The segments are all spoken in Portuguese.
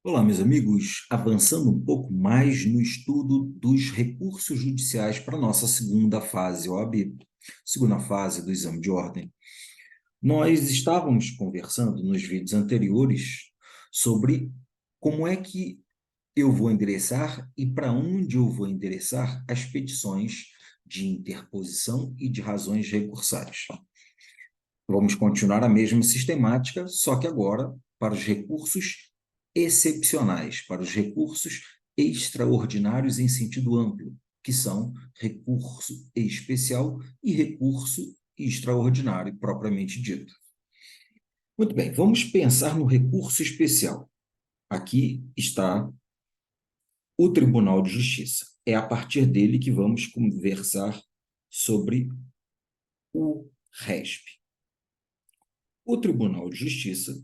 Olá, meus amigos, avançando um pouco mais no estudo dos recursos judiciais para a nossa segunda fase, OAB, segunda fase do exame de ordem. Nós estávamos conversando nos vídeos anteriores sobre como é que eu vou endereçar e para onde eu vou endereçar as petições de interposição e de razões recursais. Vamos continuar a mesma sistemática, só que agora para os recursos excepcionais, para os recursos extraordinários em sentido amplo, que são recurso especial e recurso extraordinário, propriamente dito. Muito bem, vamos pensar no recurso especial. Aqui está o Tribunal de Justiça. É a partir dele que vamos conversar sobre o RESP. O Tribunal de Justiça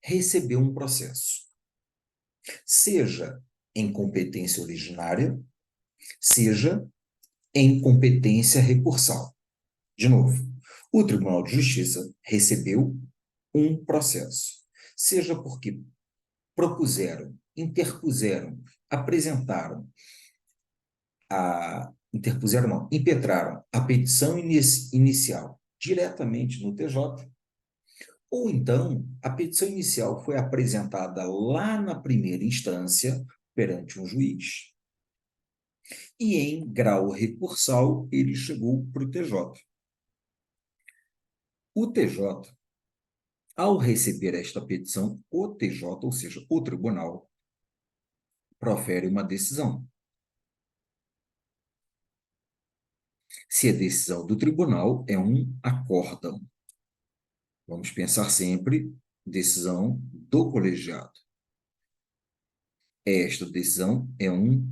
recebeu um processo, seja em competência originária, seja em competência recursal. De novo, o Tribunal de Justiça recebeu um processo, seja porque propuseram, interpuseram, apresentaram interpuseram não, impetraram a petição inicial diretamente no TJ, ou então, a petição inicial foi apresentada lá na primeira instância, perante um juiz, e em grau recursal ele chegou para o TJ. O TJ, ao receber esta petição, o TJ, ou seja, o tribunal, profere uma decisão. Se a decisão do tribunal é um acórdão. Vamos pensar sempre decisão do colegiado. Esta decisão é um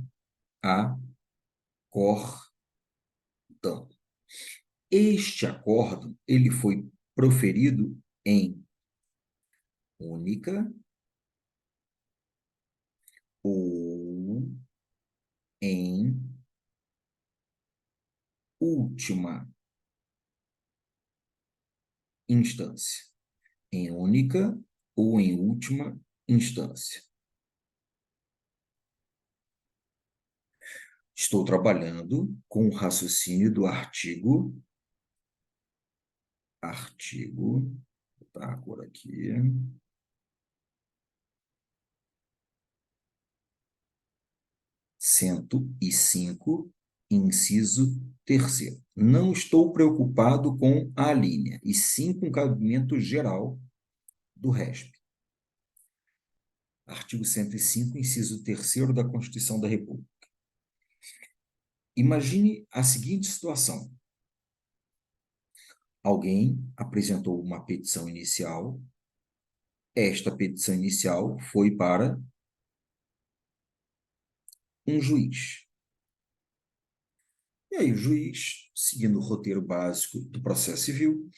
acórdão. Este acórdão, ele foi proferido em única ou em última instância. Em única ou em última instância. Estou trabalhando com o raciocínio do artigo, vou botar a cor aqui, 105, inciso 3º. Não estou preocupado com a linha, e sim com o cabimento geral do RESP. Artigo 105, inciso 3º da Constituição da República. Imagine a seguinte situação. Alguém apresentou uma petição inicial. Esta petição inicial foi para um juiz. E aí o juiz, seguindo o roteiro básico do processo civil,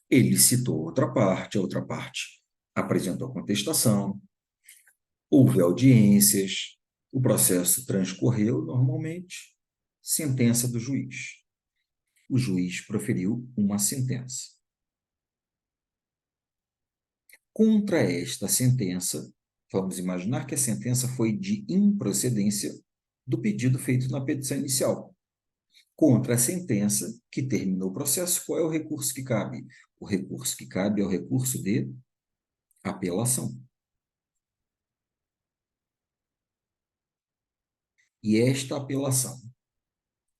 ele citou a outra parte apresentou contestação, houve audiências, o processo transcorreu normalmente, sentença do juiz. O juiz proferiu uma sentença. Contra esta sentença, vamos imaginar que a sentença foi de improcedência do pedido feito na petição inicial. Contra a sentença que terminou o processo, qual é o recurso que cabe? O recurso que cabe é o recurso de apelação. E esta apelação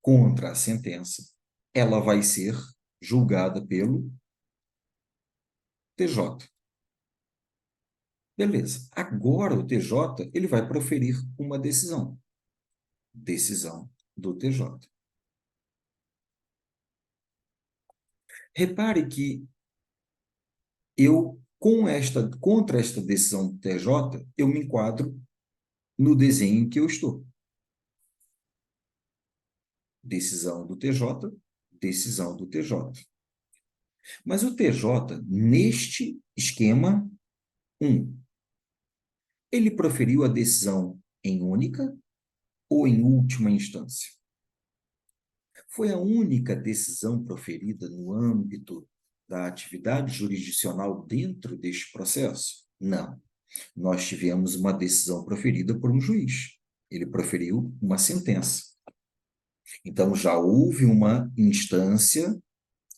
contra a sentença, ela vai ser julgada pelo TJ. Beleza. Agora o TJ, ele vai proferir uma decisão. Decisão do TJ. Repare que contra esta decisão do TJ, eu me enquadro no desenho em que eu estou. Decisão do TJ, decisão do TJ. Mas o TJ, neste esquema 1, ele proferiu a decisão em única ou em última instância? Foi a única decisão proferida no âmbito da atividade jurisdicional dentro deste processo? Não. Nós tivemos uma decisão proferida por um juiz. Ele proferiu uma sentença. Então, já houve uma instância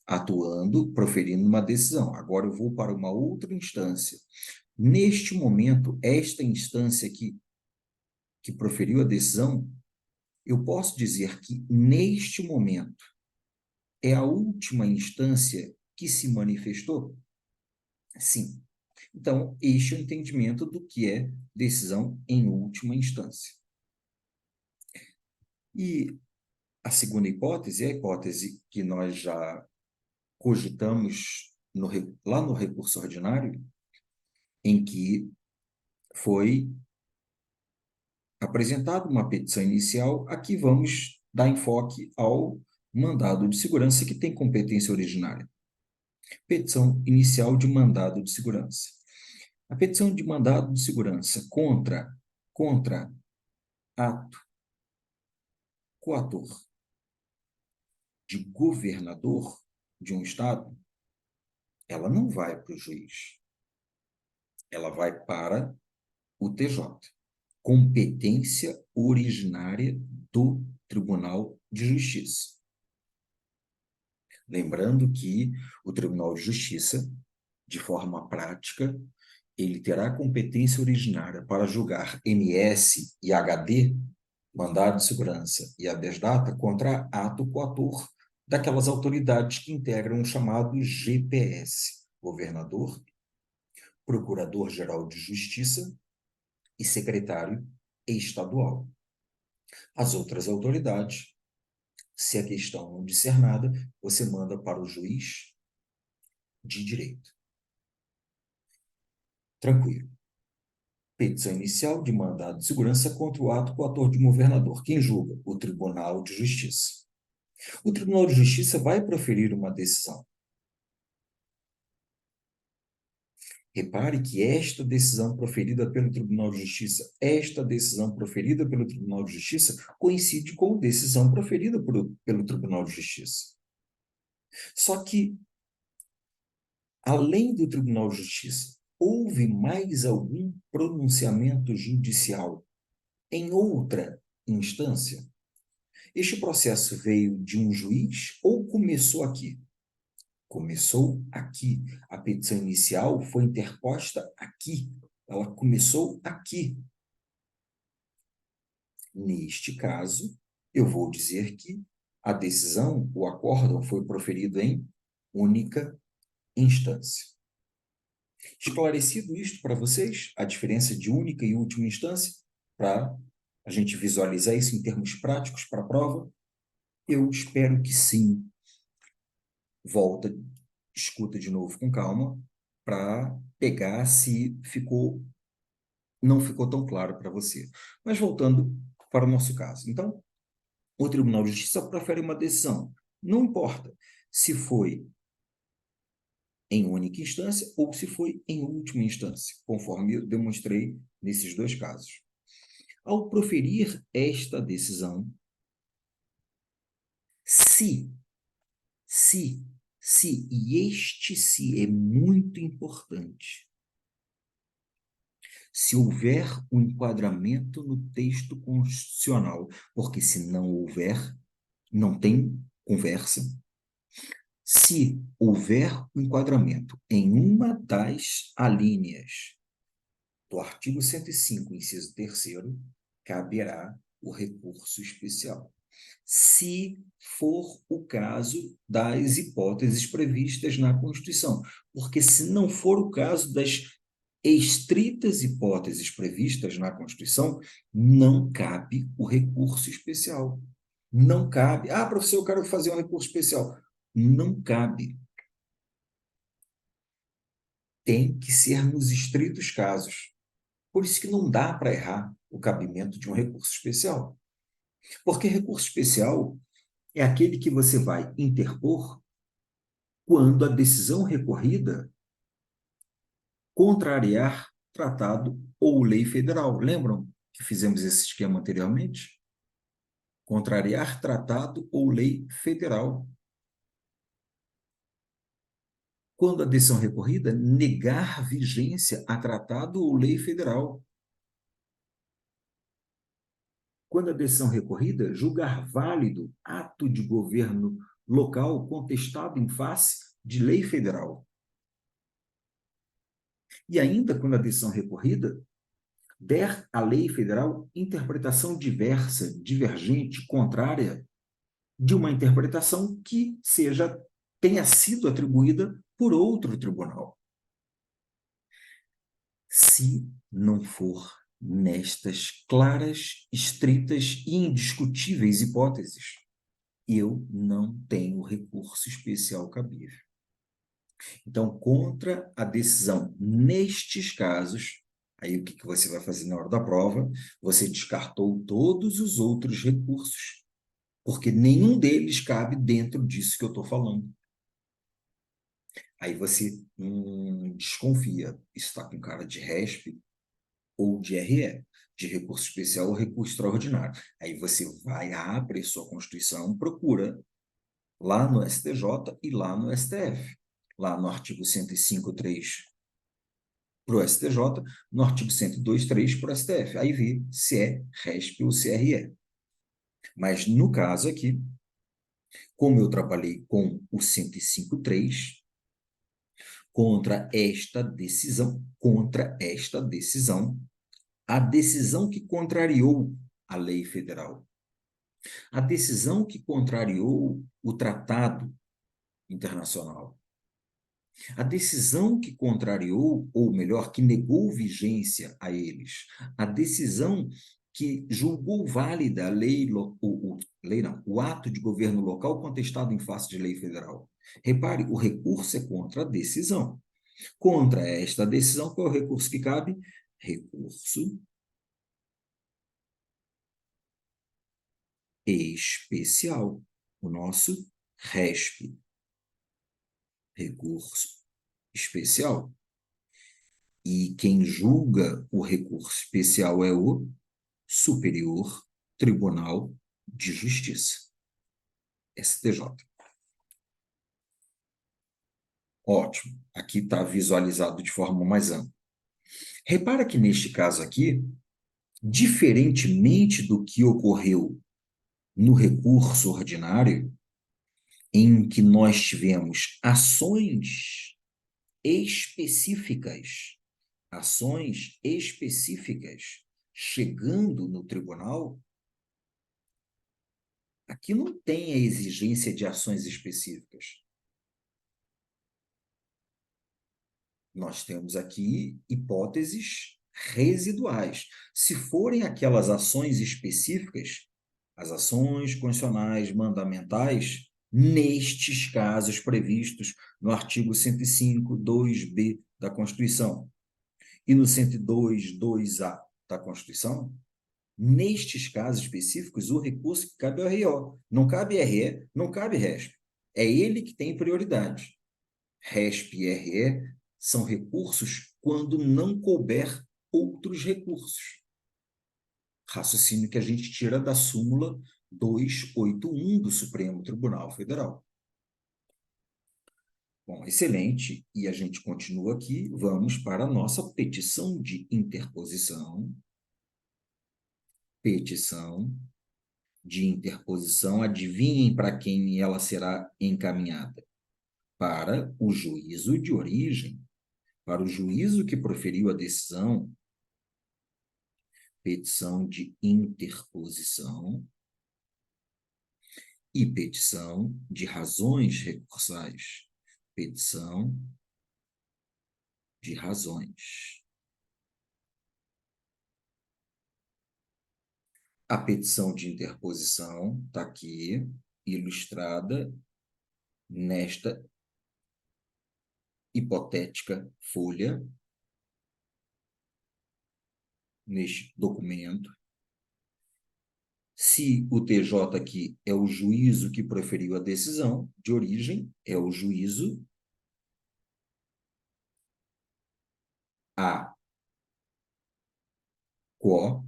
atuando, proferindo uma decisão. Agora eu vou para uma outra instância. Neste momento, esta instância que proferiu a decisão, eu posso dizer que, neste momento, é a última instância que se manifestou? Sim. Então, este é o entendimento do que é decisão em última instância. E a segunda hipótese é a hipótese que nós já cogitamos lá no recurso ordinário, em que foi apresentada uma petição inicial. Aqui vamos dar enfoque ao mandado de segurança, que tem competência originária. Petição inicial de mandado de segurança. A petição de mandado de segurança contra ato coator de governador de um estado, ela não vai para o juiz. Ela vai para o TJ. Competência originária do Tribunal de Justiça. Lembrando que o Tribunal de Justiça, de forma prática, ele terá competência originária para julgar MS e HD, mandado de segurança e habeas data, contra ato coator daquelas autoridades que integram o chamado GPS, governador, procurador-geral de justiça e secretário estadual. As outras autoridades, se a questão não disser nada, você manda para o juiz de direito. Tranquilo. Petição inicial de mandado de segurança contra o ato coator de um governador. Quem julga? O Tribunal de Justiça. O Tribunal de Justiça vai proferir uma decisão. Repare que esta decisão proferida pelo Tribunal de Justiça, coincide com a decisão proferida pelo Tribunal de Justiça. Só que, além do Tribunal de Justiça, houve mais algum pronunciamento judicial em outra instância? Este processo veio de um juiz ou começou aqui? Começou aqui. A petição inicial foi interposta aqui. Ela começou aqui. Neste caso, eu vou dizer que a decisão, o acórdão, foi proferido em única instância. Esclarecido isto para vocês, a diferença de única e última instância, para a gente visualizar isso em termos práticos para a prova? Eu espero que sim. Volta, escuta de novo com calma, para pegar se não ficou tão claro para você. Mas voltando para o nosso caso. Então, o Tribunal de Justiça profere uma decisão. Não importa se foi em única instância ou se foi em última instância, conforme eu demonstrei nesses dois casos. Ao proferir esta decisão, se, e este se é muito importante, se houver um enquadramento no texto constitucional, porque se não houver, não tem conversa. Se houver um enquadramento em uma das alíneas do artigo 105, inciso 3º, caberá o recurso especial. Se for o caso das hipóteses previstas na Constituição. Porque se não for o caso das estritas hipóteses previstas na Constituição, não cabe o recurso especial. Não cabe. Ah, professor, eu quero fazer um recurso especial. Não cabe. Tem que ser nos estritos casos. Por isso que não dá para errar o cabimento de um recurso especial. Porque recurso especial é aquele que você vai interpor quando a decisão recorrida contrariar tratado ou lei federal. Lembram que fizemos esse esquema anteriormente? Contrariar tratado ou lei federal. Quando a decisão recorrida, negar vigência a tratado ou lei federal. Quando a decisão recorrida, julgar válido ato de governo local contestado em face de lei federal. E ainda quando a decisão recorrida der à lei federal interpretação diversa, divergente, contrária de uma interpretação que tenha sido atribuída por outro tribunal. Se não for nestas claras, estritas e indiscutíveis hipóteses, eu não tenho recurso especial cabível. Então, contra a decisão nestes casos, aí o que você vai fazer na hora da prova? Você descartou todos os outros recursos, porque nenhum deles cabe dentro disso que eu estou falando. Aí você desconfia, isso está com cara de RESP ou de RE, de recurso especial ou recurso extraordinário. Aí você vai, abre sua Constituição, procura lá no STJ e lá no STF. Lá no artigo 105.3 para o STJ, no artigo 102.3 para o STF. Aí vê se é RESP ou se é RE. Mas no caso aqui, como eu trabalhei com o 105.3, contra esta decisão, a decisão que contrariou a lei federal, a decisão que contrariou o tratado internacional, a decisão que contrariou, ou melhor, que negou vigência a eles, a decisão que julgou válida a lei, o ato de governo local contestado em face de lei federal. Repare, o recurso é contra a decisão. Contra esta decisão, qual é o recurso que cabe? Recurso especial. O nosso RESP, recurso especial. E quem julga o recurso especial é o Superior Tribunal de Justiça, STJ. Ótimo, aqui está visualizado de forma mais ampla. Repara que neste caso aqui, diferentemente do que ocorreu no recurso ordinário, em que nós tivemos ações específicas chegando no tribunal, aqui não tem a exigência de ações específicas. Nós temos aqui hipóteses residuais. Se forem aquelas ações específicas, as ações constitucionais mandamentais, nestes casos previstos no artigo 105, 2b da Constituição e no 102, 2a da Constituição, nestes casos específicos, o recurso que cabe é o RO. Não cabe RE, não cabe RESP. É ele que tem prioridade. RESP e RE são recursos quando não couber outros recursos. Raciocínio que a gente tira da súmula 281 do Supremo Tribunal Federal. Bom, excelente. E a gente continua aqui. Vamos para a nossa petição de interposição. Petição de interposição. Adivinhem para quem ela será encaminhada? Para o juízo de origem, para o juízo que proferiu a decisão. Petição de interposição e petição de razões recursais. Petição de razões. A petição de interposição está aqui, ilustrada nesta hipotética folha, neste documento. Se o TJ aqui é o juízo que proferiu a decisão de origem, é o juízo a quo,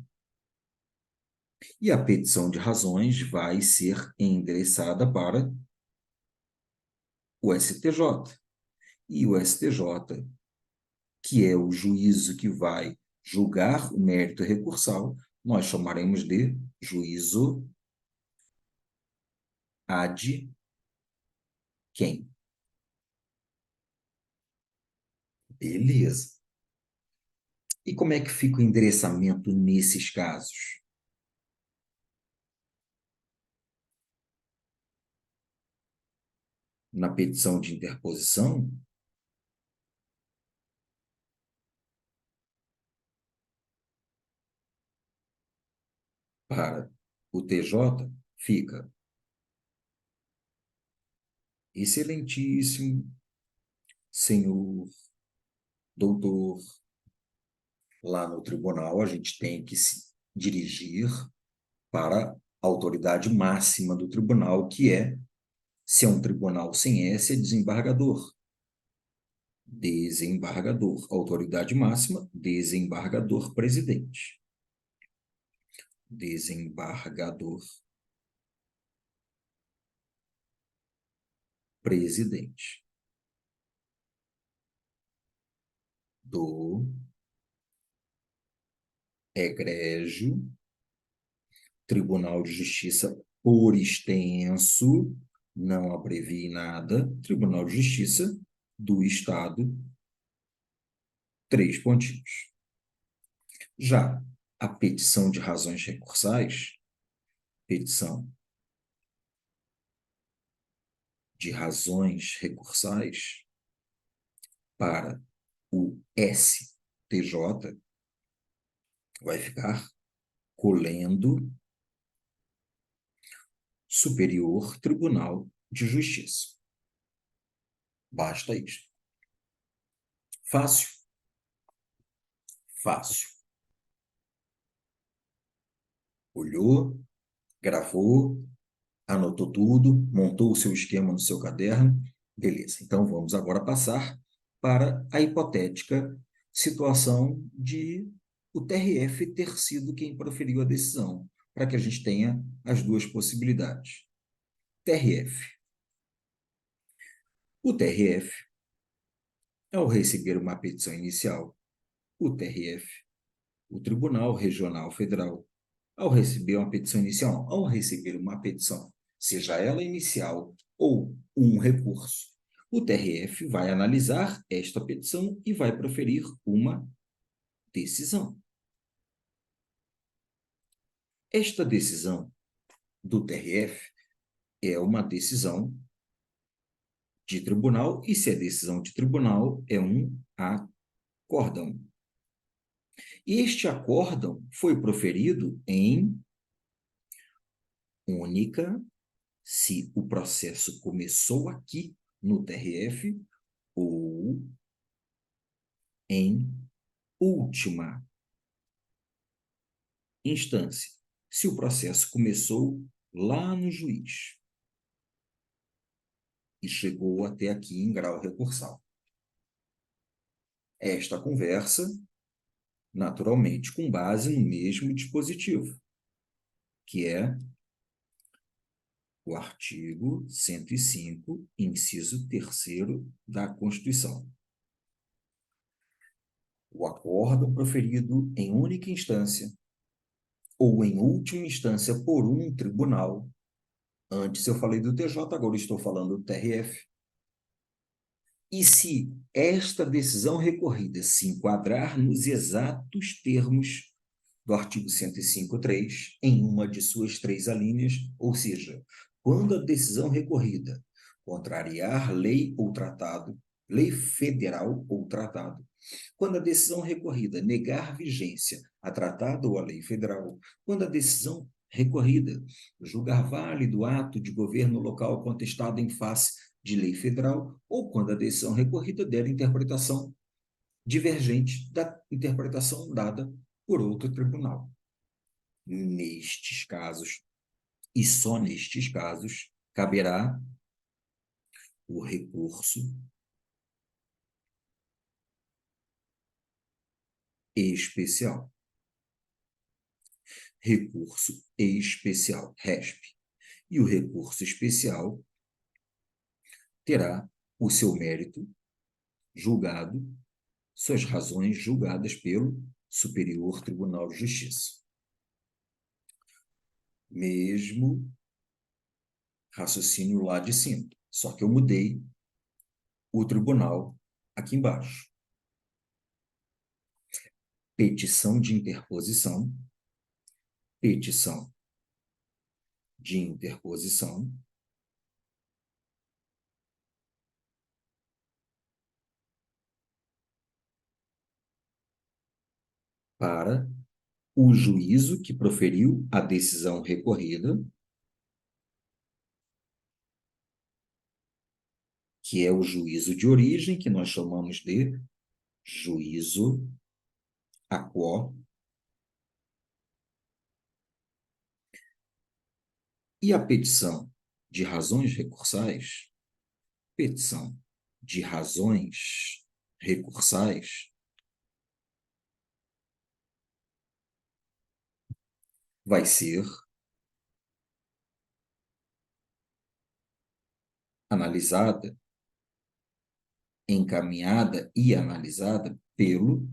e a petição de razões vai ser endereçada para o STJ. e o STJ, que é o juízo que vai julgar o mérito recursal, nós chamaremos de juízo ad quem? Beleza. E como é que fica o endereçamento nesses casos? Na petição de interposição, para o TJ, fica excelentíssimo senhor doutor. Lá no tribunal, a gente tem que se dirigir para a autoridade máxima do tribunal, que é, se é um tribunal sem S, é desembargador. Desembargador. Autoridade máxima, desembargador presidente. Desembargador presidente do egrégio Tribunal de Justiça por extenso, não abrevie nada, Tribunal de Justiça do Estado, 3 pontinhos. Já a petição de razões recursais, petição de razões recursais para o STJ, vai ficar colendo Superior Tribunal de Justiça. Basta isso. Fácil? Fácil. Olhou, gravou, anotou tudo, montou o seu esquema no seu caderno. Beleza. Então vamos agora passar para a hipotética situação de o TRF ter sido quem proferiu a decisão, para que a gente tenha as duas possibilidades. TRF. O TRF, ao receber uma petição inicial, o TRF, o Tribunal Regional Federal, ao receber uma petição inicial, ao receber uma petição, seja ela inicial ou um recurso, o TRF vai analisar esta petição e vai proferir uma decisão. Esta decisão do TRF é uma decisão de tribunal, e se é decisão de tribunal, é um acórdão. Este acórdão foi proferido em única, se o processo começou aqui no TRF, ou em última instância, se o processo começou lá no juiz e chegou até aqui em grau recursal. Esta conversa, naturalmente, com base no mesmo dispositivo, que é o artigo 105, inciso 3º da Constituição. O acórdão proferido em única instância ou em última instância por um tribunal. Antes eu falei do TJ, agora estou falando do TRF. E se esta decisão recorrida se enquadrar nos exatos termos do artigo 105.3, em uma de suas 3 alíneas, ou seja, quando a decisão recorrida contrariar lei ou tratado, lei federal ou tratado, quando a decisão recorrida negar vigência a tratado ou a lei federal, quando a decisão recorrida julgar válido ato de governo local contestado em face de lei federal, ou quando a decisão recorrida der interpretação divergente da interpretação dada por outro tribunal. Nestes casos, e só nestes casos, caberá o recurso especial. Recurso especial, RESP. E o recurso especial terá o seu mérito julgado, suas razões julgadas pelo Superior Tribunal de Justiça. Mesmo raciocínio lá de cima, só que eu mudei o tribunal aqui embaixo. Petição de interposição, petição de interposição, para o juízo que proferiu a decisão recorrida, que é o juízo de origem, que nós chamamos de juízo a quo, e a petição de razões recursais, petição de razões recursais, vai ser analisada, encaminhada e analisada pelo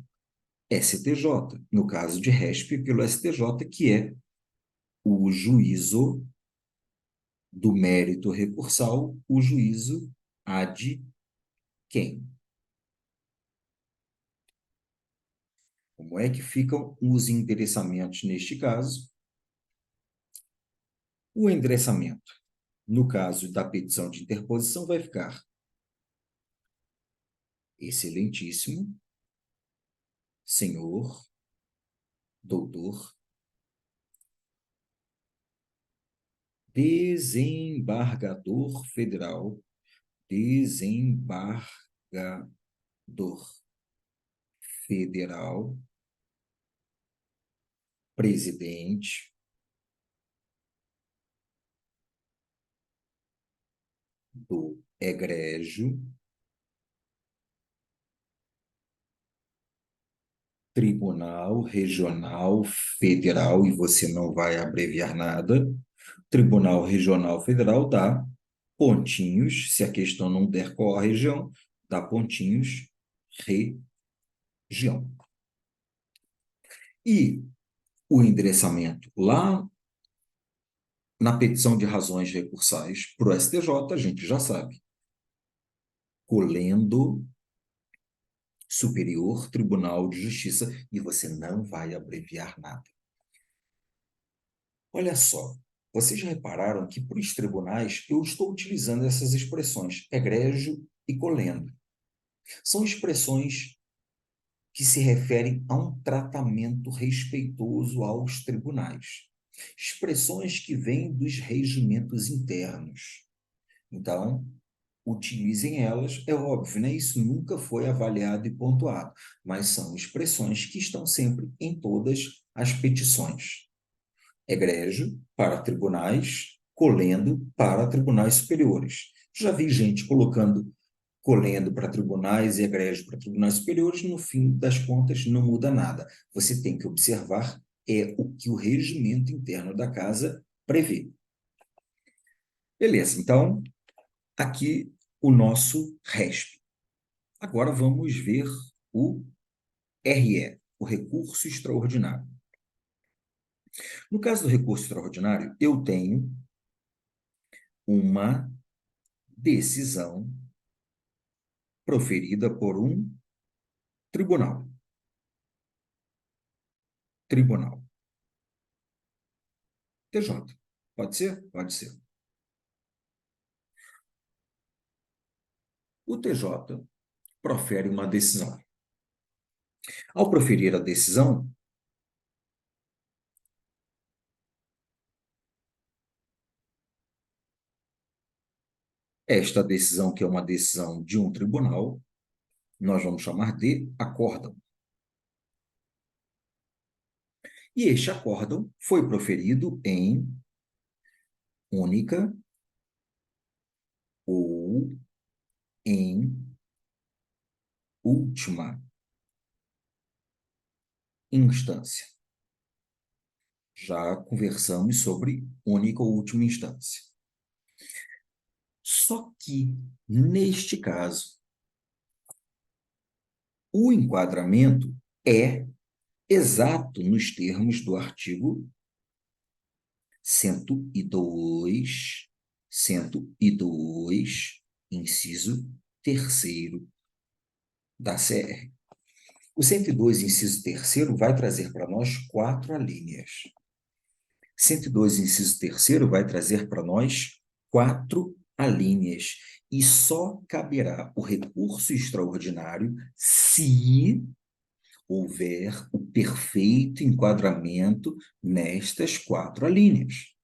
STJ, no caso de RESP, pelo STJ, que é o juízo do mérito recursal, o juízo ad quem. Como é que ficam os endereçamentos neste caso? O endereçamento, no caso da petição de interposição, vai ficar excelentíssimo senhor doutor desembargador federal, desembargador federal, presidente do egrégio Tribunal Regional Federal, e você não vai abreviar nada, Tribunal Regional Federal dá pontinhos, se a questão não der qual a região, dá pontinhos, região. E o endereçamento lá na petição de razões recursais para o STJ, a gente já sabe. Colendo Superior Tribunal de Justiça, e você não vai abreviar nada. Olha só, vocês já repararam que para os tribunais eu estou utilizando essas expressões, egrégio e colendo. São expressões que se referem a um tratamento respeitoso aos tribunais. Expressões que vêm dos regimentos internos. Então, utilizem elas, é óbvio, né? Isso nunca foi avaliado e pontuado, mas são expressões que estão sempre em todas as petições. Egrégio para tribunais, colendo para tribunais superiores. Já vi gente colocando colendo para tribunais e egrégio para tribunais superiores, no fim das contas não muda nada. Você tem que observar o que o regimento interno da casa prevê. Beleza, então, aqui o nosso RESP. Agora vamos ver o RE, o recurso extraordinário. No caso do recurso extraordinário, eu tenho uma decisão proferida por um tribunal. Tribunal. TJ. Pode ser? Pode ser. O TJ profere uma decisão. Ao proferir a decisão, esta decisão, que é uma decisão de um tribunal, nós vamos chamar de acórdão. E este acórdão foi proferido em única ou em última instância. Já conversamos sobre única ou última instância. Só que, neste caso, O enquadramento é exato nos termos do artigo 102, inciso 3º da CR. O 102, inciso 3º, vai trazer para nós 4 alíneas. 102, inciso 3º, vai trazer para nós 4 alíneas. E só caberá o recurso extraordinário se houver o perfeito enquadramento nestas 4 alíneas.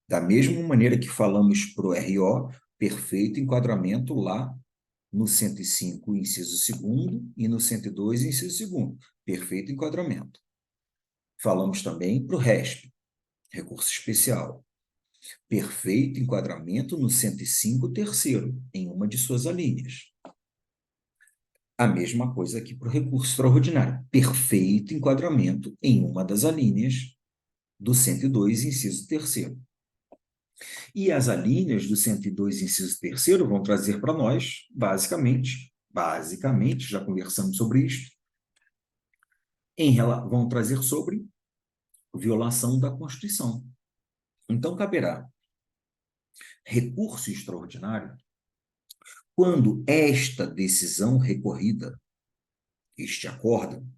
Da mesma maneira que falamos para o RO, perfeito enquadramento lá no 105, inciso 2º, e no 102, inciso 2º. Perfeito enquadramento. Falamos também para o RESP, recurso especial. Perfeito enquadramento no 105, terceiro, em uma de suas alíneas. A mesma coisa aqui para o recurso extraordinário. Perfeito enquadramento em uma das alíneas do 102, inciso 3º. E as alíneas do 102, inciso 3º, vão trazer para nós, basicamente, já conversamos sobre isso, vão trazer sobre violação da Constituição. Então, caberá recurso extraordinário quando esta decisão recorrida, este acórdão,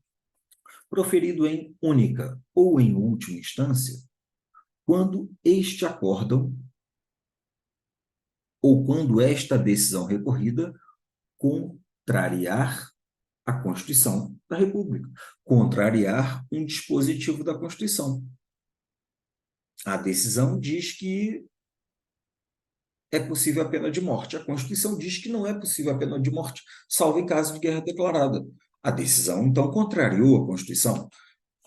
proferido em única ou em última instância, quando este acórdão ou quando esta decisão recorrida contrariar a Constituição da República, contrariar um dispositivo da Constituição. A decisão diz que é possível a pena de morte. A Constituição diz que não é possível a pena de morte, salvo em caso de guerra declarada. A decisão, então, contrariou a Constituição.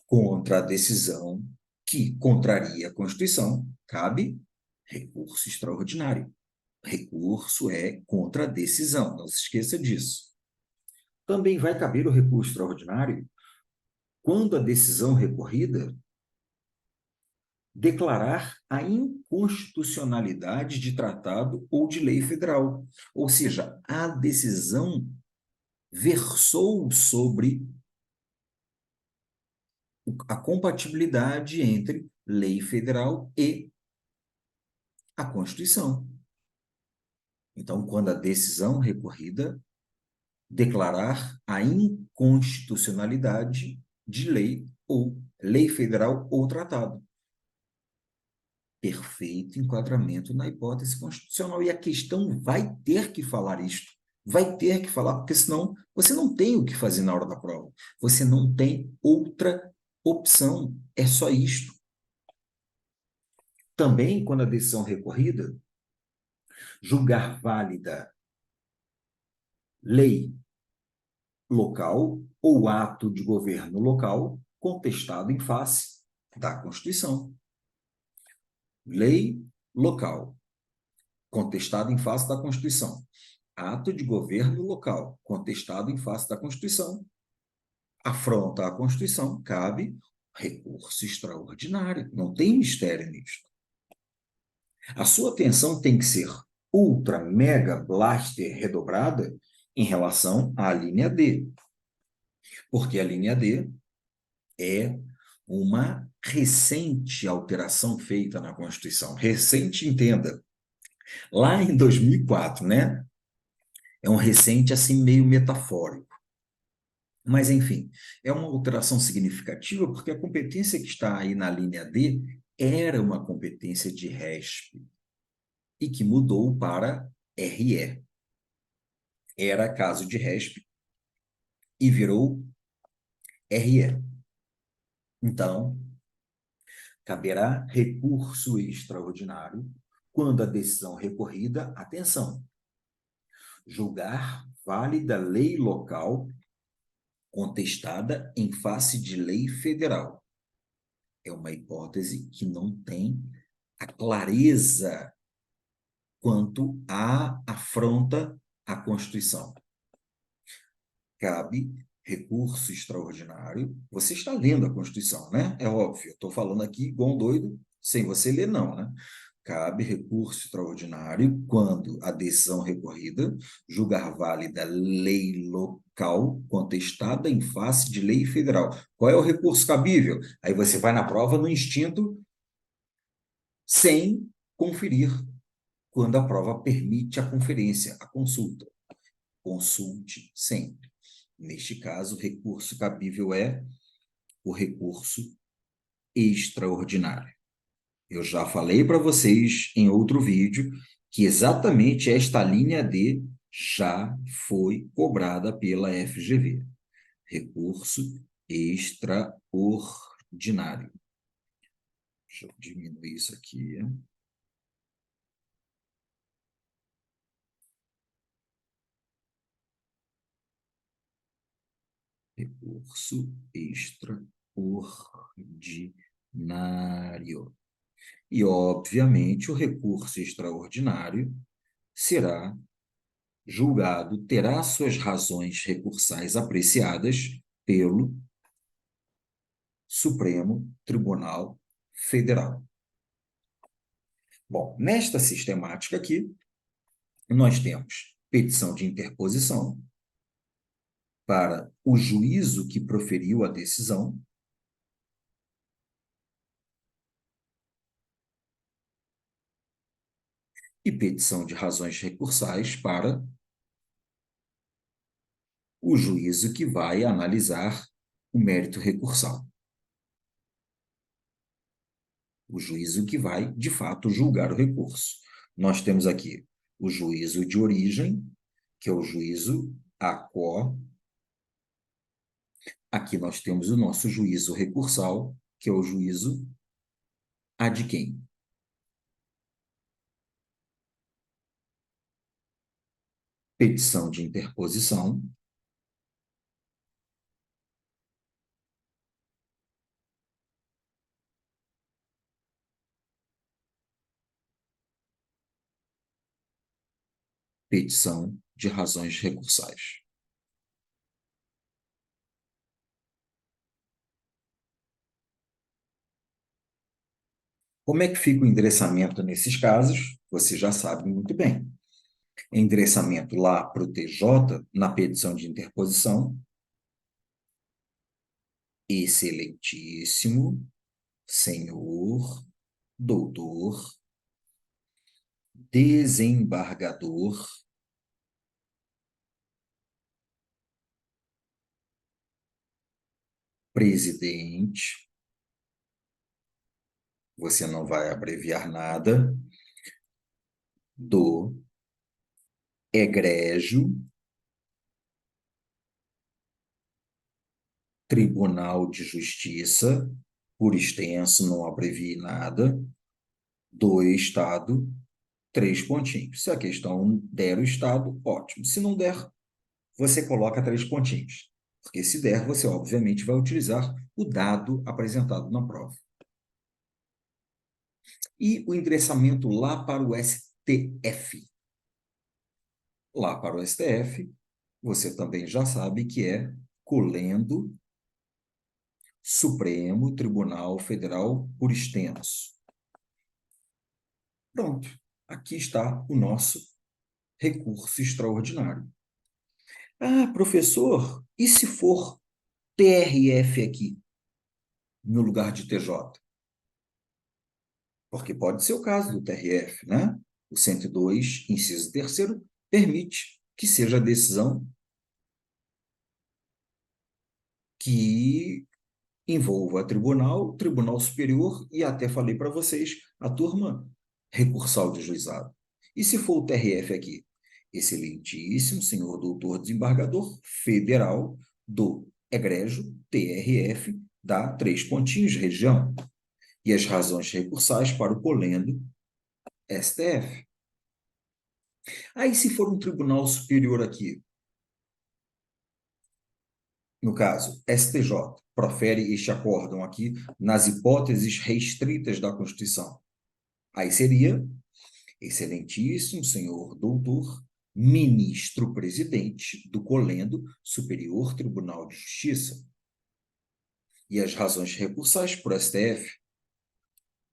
Contra a decisão que contraria a Constituição, cabe recurso extraordinário. Recurso é contra a decisão, não se esqueça disso. Também vai caber o recurso extraordinário quando a decisão recorrida declarar a inconstitucionalidade de tratado ou de lei federal. Ou seja, a decisão versou sobre a compatibilidade entre lei federal e a Constituição. Então, quando a decisão recorrida declarar a inconstitucionalidade de lei federal ou tratado. Perfeito enquadramento na hipótese constitucional. E a questão vai ter que falar isto. Vai ter que falar, porque senão você não tem o que fazer na hora da prova. Você não tem outra opção. É só isto. Também, quando a decisão recorrida julgar válida lei local ou ato de governo local contestado em face da Constituição. Lei local contestado em face da Constituição. Ato de governo local contestado em face da Constituição. Afronta a Constituição, cabe recurso extraordinário. Não tem mistério nisso. A sua atenção tem que ser ultra, mega, blaster redobrada em relação à linha D. Porque a linha D é uma recente alteração feita na Constituição. Recente, entenda. Lá em 2004, né? É um recente, assim, meio metafórico. Mas, enfim, é uma alteração significativa porque a competência que está aí na linha D era uma competência de RESP e que mudou para RE. Era caso de RESP e virou RE. Então, caberá recurso extraordinário quando a decisão recorrida, atenção, julgar válida lei local contestada em face de lei federal. É uma hipótese que não tem a clareza quanto à afronta à Constituição. Cabe recurso extraordinário. Você está lendo a Constituição, né? É óbvio, eu estou falando aqui igual um doido, sem você ler, não, né? Cabe recurso extraordinário quando a decisão recorrida julgar válida lei CAU contestada em face de lei federal. Qual é o recurso cabível? Aí você vai na prova no instinto, sem conferir, quando a prova permite a conferência, a consulta. Consulte sempre. Neste caso, o recurso cabível é o recurso extraordinário. Eu já falei para vocês em outro vídeo que exatamente esta linha D já foi cobrada pela FGV. Recurso extraordinário. Deixa eu diminuir isso aqui. Recurso extraordinário. E, obviamente, o recurso extraordinário será julgado, terá suas razões recursais apreciadas pelo Supremo Tribunal Federal. Bom, nesta sistemática aqui, nós temos petição de interposição para o juízo que proferiu a decisão, e petição de razões recursais para o juízo que vai analisar o mérito recursal. O juízo que vai, de fato, julgar o recurso. Nós temos aqui o juízo de origem, que é o juízo ACO. Aqui nós temos o nosso juízo recursal, que é o juízo ad quem. Petição de interposição. Petição de razões recursais. Como é que fica o endereçamento nesses casos? Você já sabe muito bem. Endereçamento lá para o TJ, na petição de interposição. Excelentíssimo senhor doutor desembargador presidente, você não vai abreviar nada, do egrégio Tribunal de Justiça, por extenso, não abrevie nada, do Estado, 3 pontinhos. Se a questão der o Estado, ótimo. Se não der, você coloca 3 pontinhos. Porque se der, você obviamente vai utilizar o dado apresentado na prova. E o endereçamento lá para o STF. Lá para o STF, você também já sabe que é colendo Supremo Tribunal Federal por extenso. Pronto, aqui está o nosso recurso extraordinário. Ah, professor, e se for TRF aqui, no lugar de TJ? Porque pode ser o caso do TRF, né? O 102, inciso 3º, permite que seja a decisão que envolva Tribunal Superior e até falei para vocês, a turma recursal de juizado. E se for o TRF aqui? Excelentíssimo senhor doutor desembargador federal do egrégio TRF da 3 pontinhos região. E as razões recursais para o colendo STF. Aí se for um tribunal superior aqui, no caso, STJ, profere este acórdão aqui nas hipóteses restritas da Constituição. Aí seria, excelentíssimo senhor doutor, ministro-presidente do Colendo Superior Tribunal de Justiça. E as razões recursais por STF,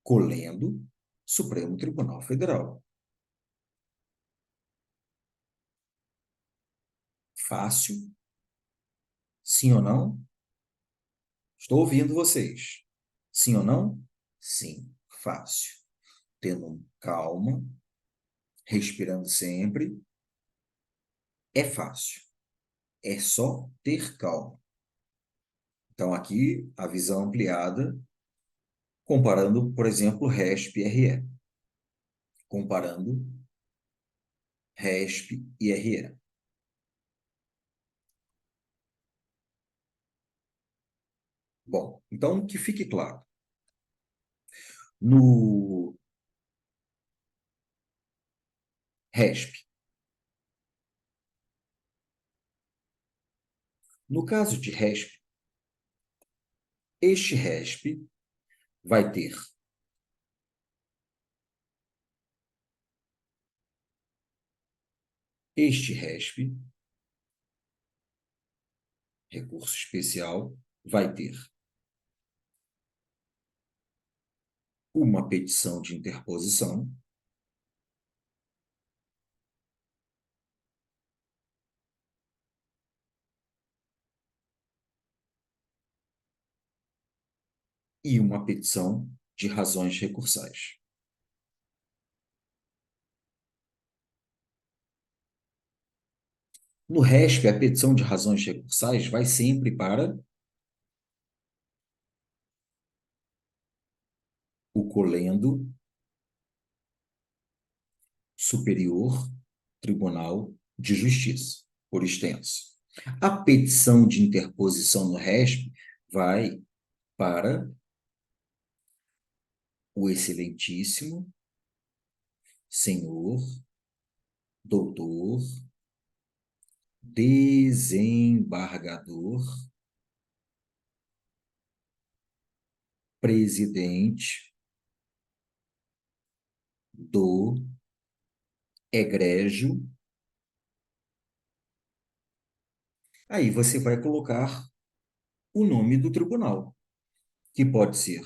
Colendo Supremo Tribunal Federal. Fácil, Sim ou não? Estou ouvindo vocês. Sim ou não? Sim, fácil. Tendo calma, respirando sempre, é fácil. É só ter calma. Então, aqui, a visão ampliada, comparando, por exemplo, RESP e RE. Comparando RESP e RE. Bom, então, que fique claro. No RESP, no caso de RESP, este RESP vai ter este RESP, recurso especial, vai ter uma petição de interposição e uma petição de razões recursais. No RESP, a petição de razões recursais vai sempre para o colendo Superior Tribunal de Justiça, por extenso. A petição de interposição no RESP vai para o excelentíssimo senhor doutor desembargador presidente do egrégio. Aí você vai colocar o nome do tribunal, que pode ser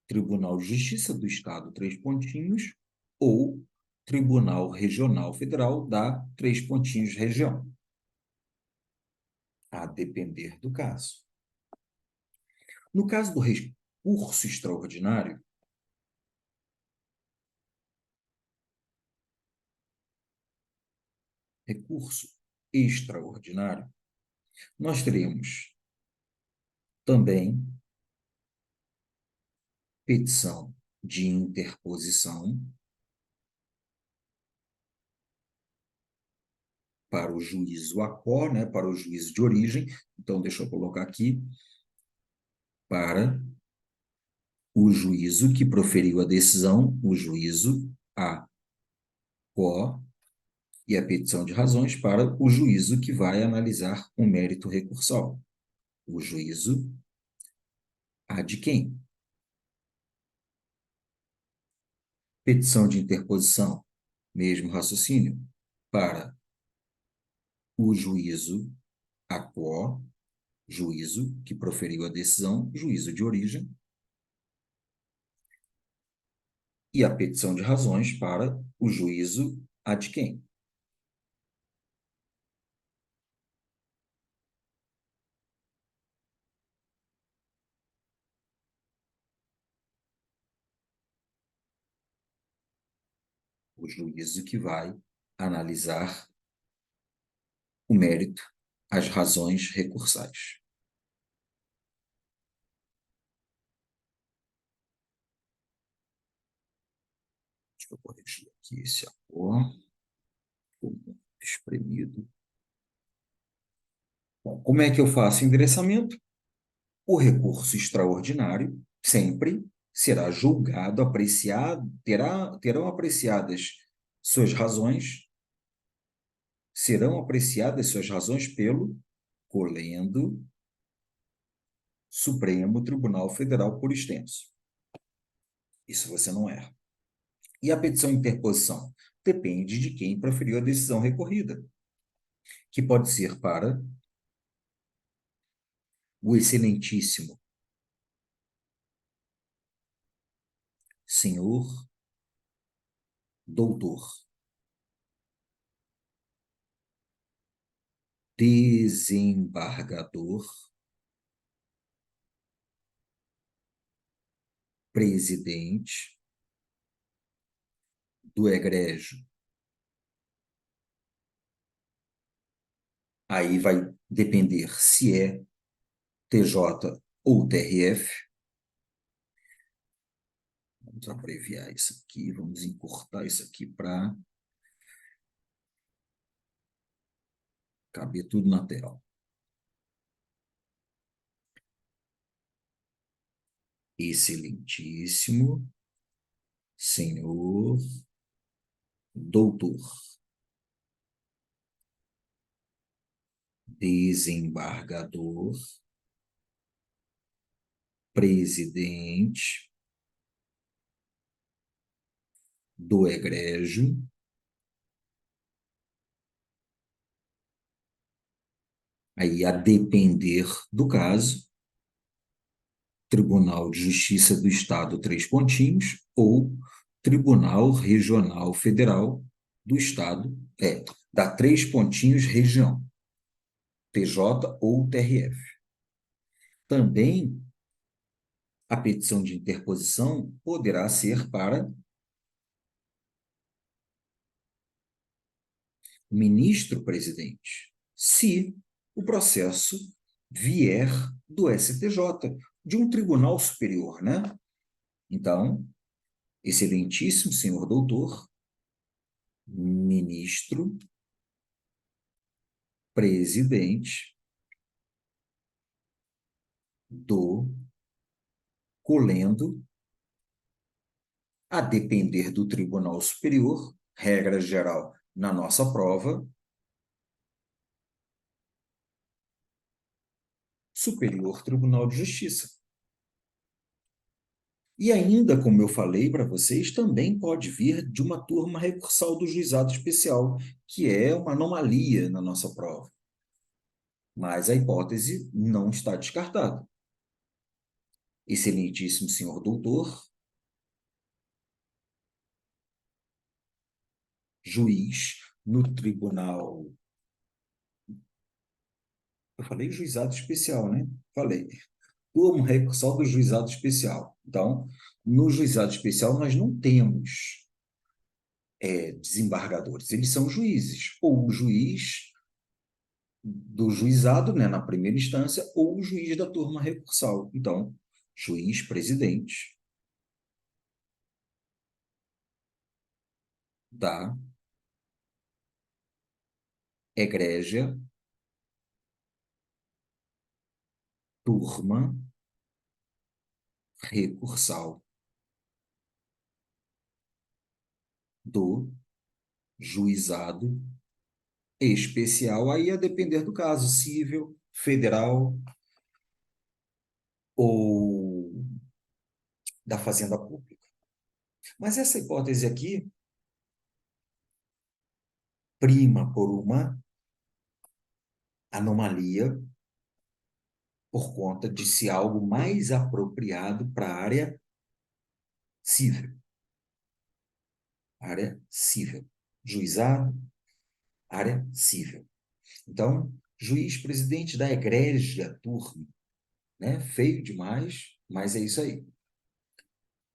Tribunal de Justiça do Estado, três pontinhos, ou Tribunal Regional Federal da três pontinhos região, a depender do caso. No caso do recurso extraordinário, recurso extraordinário, nós teremos também petição de interposição para o juízo ACO, né, para o juízo de origem. Então, deixa eu colocar aqui, para o juízo que proferiu a decisão, o juízo ACO, e a petição de razões para o juízo que vai analisar o mérito recursal. O juízo ad quem? Petição de interposição, mesmo raciocínio, para o juízo ACO, juízo que proferiu a decisão, juízo de origem, e a petição de razões para o juízo ad quem? O juízo que vai analisar o mérito, as razões recursais. Deixa eu corrigir aqui esse ACO, espremido. Bom, como é que eu faço endereçamento? O recurso extraordinário sempre será julgado, apreciado, terão apreciadas suas razões, serão apreciadas suas razões pelo colendo Supremo Tribunal Federal por extenso. Isso você não erra. E a petição de interposição? Depende de quem proferiu a decisão recorrida, que pode ser para o excelentíssimo senhor doutor, desembargador, presidente do egrégio. Aí vai depender se é TJ ou TRF. Vamos abreviar isso aqui, vamos encurtar isso aqui para caber tudo na tela. Excelentíssimo senhor doutor, desembargador, presidente do egrégio, aí a depender do caso, Tribunal de Justiça do Estado, três pontinhos, ou Tribunal Regional Federal do Estado, da três pontinhos região, TJ ou TRF. Também a petição de interposição poderá ser para ministro-presidente, se o processo vier do STJ, de um tribunal superior, né? Então, excelentíssimo senhor doutor, ministro-presidente do colendo, a depender do Tribunal Superior, regra geral na nossa prova, Superior Tribunal de Justiça. E ainda, como eu falei para vocês, também pode vir de uma turma recursal do juizado especial, que é uma anomalia na nossa prova. Mas a hipótese não está descartada. Excelentíssimo senhor doutor, juiz no tribunal. Eu falei juizado especial, né? Falei. Turma recursal do juizado especial. Então, no juizado especial, nós não temos desembargadores, eles são juízes, ou o juiz do juizado, né, na primeira instância, ou o juiz da turma recursal. Então, juiz presidente da egrégia turma recursal do juizado especial, aí a depender do caso, civil, federal ou da Fazenda Pública. Mas essa hipótese aqui prima por uma anomalia por conta de ser algo mais apropriado para a área civil. Área civil. Juizado, área civil. Então, juiz presidente da egrégia turma, né? Feio demais, mas é isso aí.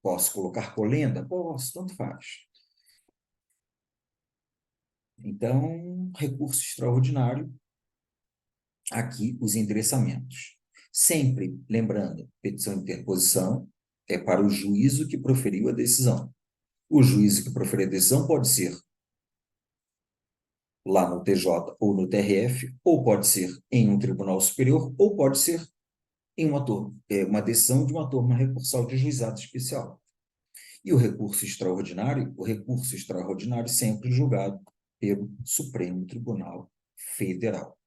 Posso colocar colenda? Posso, tanto faz. Então, recurso extraordinário, aqui os endereçamentos. Sempre lembrando, petição de interposição é para o juízo que proferiu a decisão. O juízo que proferiu a decisão pode ser lá no TJ ou no TRF, ou pode ser em um tribunal superior, ou pode ser em uma decisão de uma turma recursal de juizado especial. E o recurso extraordinário sempre julgado pelo Supremo Tribunal Federal.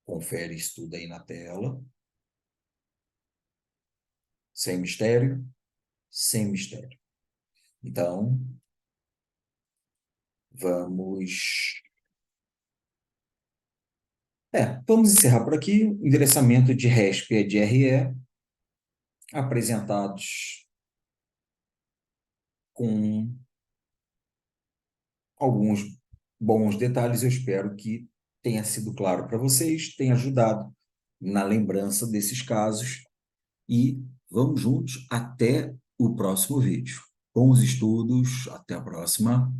Confere isso tudo aí na tela. Sem mistério? Sem mistério. Então, vamos Vamos encerrar por aqui. O endereçamento de RESP e de RE, apresentados com alguns bons detalhes. Eu espero que tenha sido claro para vocês, tenha ajudado na lembrança desses casos e vamos juntos até o próximo vídeo. Bons estudos, até a próxima.